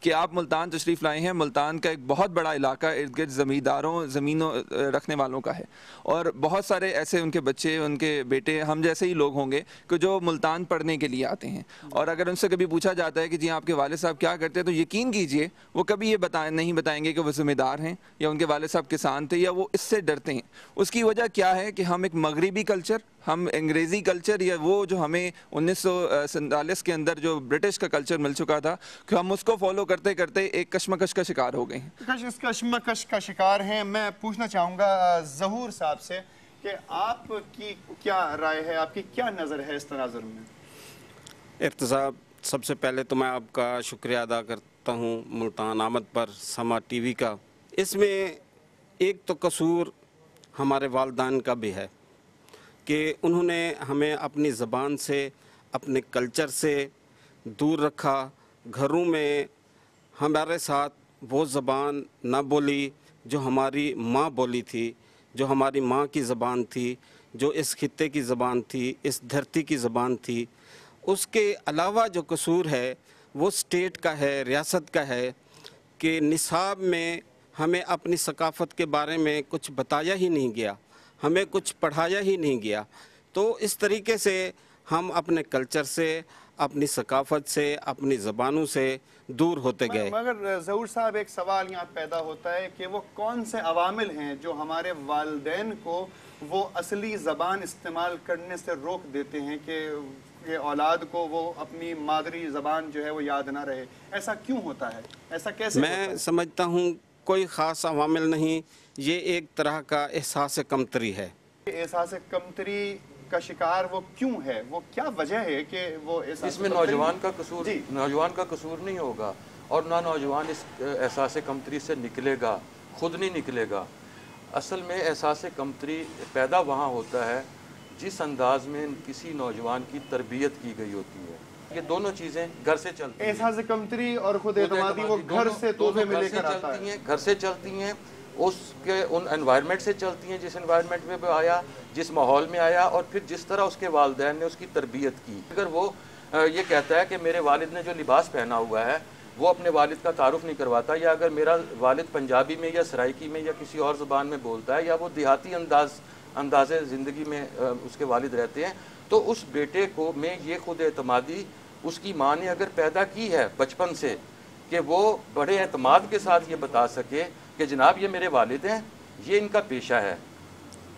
کہ آپ ملتان تشریف لائے ہیں. ملتان کا ایک بہت بڑا علاقہ ارد گرد زمینداروں زمینوں رکھنے والوں کا ہے, اور بہت سارے ایسے ان کے بچے, ان کے بیٹے ہم جیسے ہی لوگ ہوں گے کہ جو ملتان پڑھنے کے لیے آتے ہیں, اور اگر ان سے کبھی پوچھا جاتا ہے کہ جی آپ کے والد صاحب کیا کرتے ہیں, تو یقین کیجئے وہ کبھی یہ نہیں بتائیں گے کہ وہ ذمہ دار ہیں یا ان کے والد صاحب کسان تھے, یا وہ اس سے ڈرتے ہیں. اس کی وجہ کیا ہے کہ ہم ایک مغربی کلچر, ہم انگریزی کلچر, یا وہ جو ہمیں 1947 کے اندر جو برٹش کا کلچر مل چکا تھا, کہ ہم اس کو فالو کرتے کرتے ایک کشمکش کا شکار ہو گئے ہیں. اس کشمکش کا شکار ہیں. میں پوچھنا چاہوں گا ظہور صاحب سے کہ آپ کی کیا رائے ہے, آپ کی کیا نظر ہے اس تناظر میں؟ ارتضیٰ, سب سے پہلے تو میں آپ کا شکریہ ادا کرتا ہوں ملتان آمد پر سما ٹی وی کا. اس میں ایک تو قصور ہمارے والدین کا بھی ہے کہ انہوں نے ہمیں اپنی زبان سے, اپنے کلچر سے دور رکھا. گھروں میں ہمارے ساتھ وہ زبان نہ بولی جو ہماری ماں بولی تھی, جو ہماری ماں کی زبان تھی, جو اس خطے کی زبان تھی, اس دھرتی کی زبان تھی. اس کے علاوہ جو قصور ہے وہ اسٹیٹ کا ہے, ریاست کا ہے, کہ نصاب میں ہمیں اپنی ثقافت کے بارے میں کچھ بتایا ہی نہیں گیا, ہمیں کچھ پڑھایا ہی نہیں گیا. تو اس طریقے سے ہم اپنے کلچر سے, اپنی ثقافت سے, اپنی زبانوں سے دور ہوتے گئے. مگر ظہور صاحب, ایک سوال یہاں پیدا ہوتا ہے کہ وہ کون سے عوامل ہیں جو ہمارے والدین کو وہ اصلی زبان استعمال کرنے سے روک دیتے ہیں کہ اولاد کو وہ اپنی مادری زبان جو ہے وہ یاد نہ رہے؟ ایسا کیوں ہوتا ہے, ایسا کیسے ہوتا ہے؟ میں سمجھتا ہوں کوئی خاص عوامل نہیں, یہ ایک طرح کا احساس کمتری ہے. احساس کمتری کا شکار وہ کیوں ہے, وہ کیا وجہ ہے کہ وہ اس میں نوجوان کا قصور نوجوان کا قصور نہیں ہوگا, اور نہ نوجوان اس احساس کمتری سے نکلے گا, خود نہیں نکلے گا. اصل میں احساس کمتری پیدا وہاں ہوتا ہے جس انداز میں کسی نوجوان کی تربیت کی گئی ہوتی ہے. یہ دونوں چیزیں گھر سے چلتی ہیں. احساس کمتری اور خود اعتمادی وہ گھر سے تحفے میں لے کر آتا ہے. گھر سے چلتی ہیں, اس کے ان انوائرمنٹ سے چلتی ہیں جس انوائرمنٹ میں وہ آیا, جس ماحول میں آیا, اور پھر جس طرح اس کے والدین نے اس کی تربیت کی. اگر وہ یہ کہتا ہے کہ میرے والد نے جو لباس پہنا ہوا ہے وہ اپنے والد کا تعارف نہیں کرواتا, یا اگر میرا والد پنجابی میں یا سرائکی میں یا کسی اور زبان میں بولتا ہے, یا وہ دیہاتی انداز زندگی میں اس کے والد رہتے ہیں, تو اس بیٹے کو میں یہ خود اعتمادی اس کی ماں نے اگر پیدا کی ہے بچپن سے, کہ وہ بڑے اعتماد کے ساتھ یہ بتا سکے کہ جناب یہ میرے والد ہیں, یہ ان کا پیشہ ہے.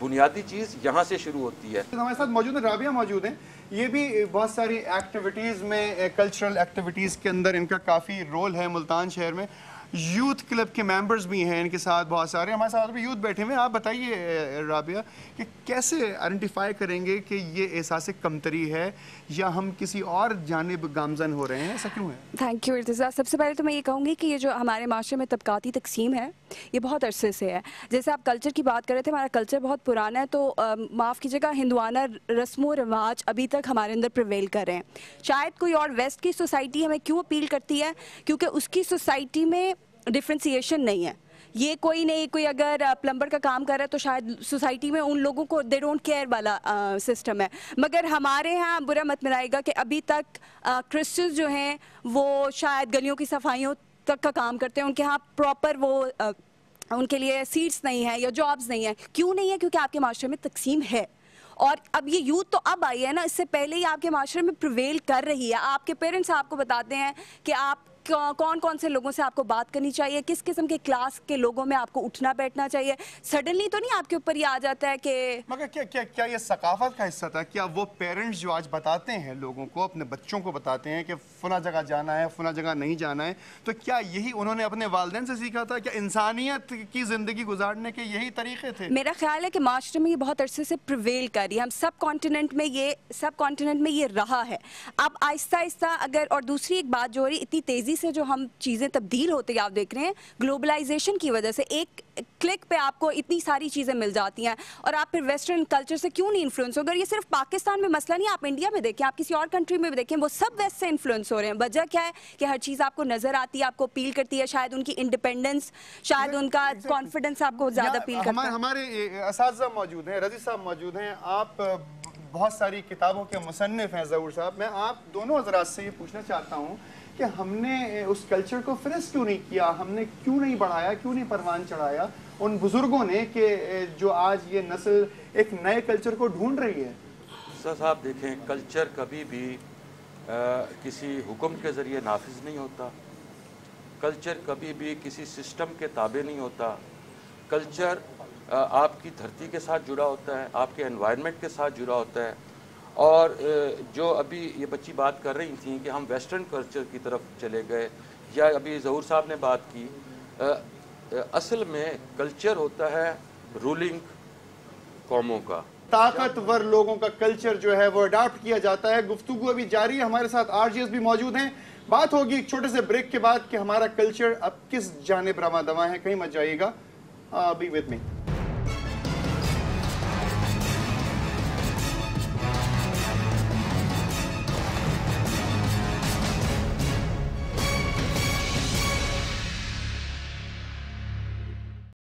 بنیادی چیز یہاں سے شروع ہوتی ہے. ہمارے ساتھ موجود ہیں رابعہ موجود ہیں. یہ بھی بہت ساری ایکٹیویٹیز میں, کلچرل ایکٹیویٹیز کے اندر ان کا کافی رول ہے ملتان شہر میں. یوتھ کلب کے ممبرز بھی ہیں ان کے ساتھ بہت سارے. ہمارے ساتھ بھی یوتھ بیٹھے ہوئے ہیں. آپ بتائیے رابعہ کہ کیسے آئیڈینٹیفائی کریں گے کہ یہ احساس کمتری ہے یا ہم کسی اور جانب گامزن ہو رہے ہیں, ایسا کیوں ہے؟ Thank you Irtaza. سب سے پہلے تو میں یہ کہوں گی کہ یہ جو ہمارے معاشرے میں طبقاتی تقسیم ہے یہ بہت عرصے سے ہے. جیسے آپ کلچر کی بات کر رہے تھے, ہمارا کلچر بہت پرانا ہے, تو معاف کیجیے گا, ہندوانہ رسم و رواج ابھی تک ہمارے اندر پریویل کر رہے ہیں. شاید کوئی اور ویسٹ کی سوسائٹی ہمیں کیوں اپیل کرتی ہے, کیونکہ اس کی سوسائٹی میں ڈفرینسیشن نہیں ہے. یہ کوئی نہیں, کوئی اگر پلمبر کا کام کر رہا ہے تو شاید سوسائٹی میں ان لوگوں کو دے ڈونٹ کیئر والا سسٹم ہے. مگر ہمارے ہاں برا مت منائے گا کہ ابھی تک کرسچنز جو ہیں وہ شاید گلیوں کی صفائیوں تک کا کام کرتے ہیں. ان کے ہاں پراپر وہ ان کے لیے سیٹس نہیں ہیں یا جابز نہیں ہیں. کیوں نہیں ہے؟ کیونکہ آپ کے معاشرے میں تقسیم ہے. اور اب یہ یوتھ تو اب آئی ہے نا, اس سے پہلے ہی آپ کے معاشرے میں پریویل کر رہی ہے. آپ کے پیرنٹس آپ کو بتاتے ہیں کہ آپ کون کون سے لوگوں سے آپ کو بات کرنی چاہیے, کس قسم کے کلاس کے لوگوں میں آپ کو اٹھنا بیٹھنا چاہیے. سڈنلی تو نہیں آپ کے اوپر یہ آ جاتا ہے کہ مگر کیا یہ ثقافت کا حصہ تھا؟ کیا وہ پیرنٹس جو آج بتاتے ہیں لوگوں کو, اپنے بچوں کو بتاتے ہیں کہ فلاں جگہ جانا ہے, فلاں جگہ نہیں جانا ہے, تو کیا یہی انہوں نے اپنے والدین سے سیکھا تھا؟ کیا انسانیت کی زندگی گزارنے کے یہی طریقے تھے؟ میرا خیال ہے کہ معاشرے میں یہ بہت عرصے سے پریویل کر رہی ہے. ہم سب کانٹیننٹ میں یہ رہا ہے. اب آہستہ آہستہ اگر, اور دوسری ایک بات جو ہو رہی, اتنی تیزی سے جو ہم چیزیں تبدیل ہوتے آپ دیکھ رہے ہیں گلوبلائزیشن کی وجہ سے, ایک کلک پہ آپ کو اتنی ساری چیزیں مل جاتی ہیں, اور آپ پھر ویسٹرن کلچر سے کیوں نہیں انفلوئنس ہو گئے. یہ صرف پاکستان میں مسئلہ نہیں, آپ انڈیا میں دیکھیں, آپ کسی اور کنٹری میں بھی دیکھیں, وہ سب ویسٹ سے انفلوئنس ہو رہے ہیں. وجہ کیا ہے کہ ہر چیز آپ کو نظر آتی ہے, آپ کو اپیل کرتی ہے. شاید ان کی انڈیپینڈنس, شاید ان کا کانفیڈنس آپ کو زیادہ اپیل کرتا ہے. ہمارے اساتذہ موجود ہیں, رضی صاحب موجود ہیں, آپ بہت ساری کتابوں کے مصنف ہیں ظہور صاحب. میں آپ دونوں حضرات سے یہ پوچھنا چاہتا ہوں کہ کہ ہم نے اس کلچر کو فریز کیوں نہیں کیا, ہم نے کیوں نہیں بڑھایا, کیوں نہیں پروان چڑھایا ان بزرگوں نے کہ جو آج یہ نسل ایک نئے کلچر کو ڈھونڈ رہی ہے. سر صاحب دیکھیں, کلچر کبھی بھی کسی حکم کے ذریعے نافذ نہیں ہوتا, کلچر کبھی بھی کسی سسٹم کے تابع نہیں ہوتا. کلچر آپ کی دھرتی کے ساتھ جڑا ہوتا ہے, آپ کے انوائرمنٹ کے ساتھ جڑا ہوتا ہے. اور جو ابھی یہ بچی بات کر رہی تھیں کہ ہم ویسٹرن کلچر کی طرف چلے گئے, یا ابھی ظہور صاحب نے بات کی, اصل میں کلچر ہوتا ہے رولنگ قوموں کا. طاقتور لوگوں کا کلچر جو ہے وہ اڈاپٹ کیا جاتا ہے. گفتگو ابھی جاری ہے, ہمارے ساتھ RJs بھی موجود ہیں. بات ہوگی ایک چھوٹے سے بریک کے بعد کہ ہمارا کلچر اب کس جانب رواں دواں ہے. کہیں مت جائیے گا, بی ود می.